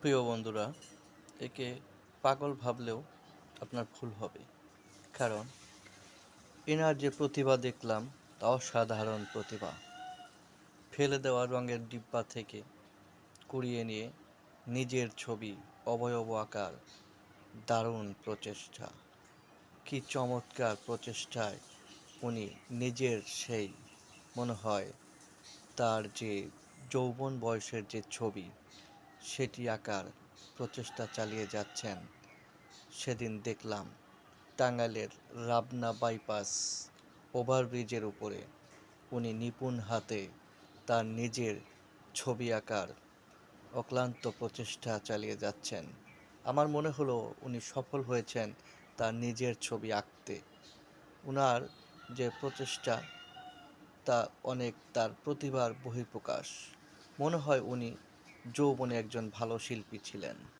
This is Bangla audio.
প্রিয় বন্ধুরা, একে পাগল ভাবলেও আপনার ভুল হবে। কারণ এনার যে প্রতিভা দেখলাম তা অসাধারণ প্রতিভা। ফেলে দেওয়া রঙের ডিব্বা থেকে কুড়িয়ে নিয়ে নিজের ছবি অবয়ব আকার, দারুণ প্রচেষ্টা। কি চমৎকার প্রচেষ্টায় উনি নিজের সেই মনে হয় তার যে যৌবন বয়সের যে ছবি সেটি আঁকার প্রচেষ্টা চালিয়ে যাচ্ছেন। সেদিন দেখলাম টাঙ্গাইলের রাবনা বাইপাস ওভারব্রিজের উপরে উনি নিপুণ হাতে তার নিজের ছবি আঁকার অক্লান্ত প্রচেষ্টা চালিয়ে যাচ্ছেন। আমার মনে হলো উনি সফল হয়েছেন তার নিজের ছবি আঁকতে। উনার যে প্রচেষ্টা তা অনেক তার প্রতিভার বহিঃপ্রকাশ। মনে হয় উনি যৌবনে একজন ভালো শিল্পী ছিলেন।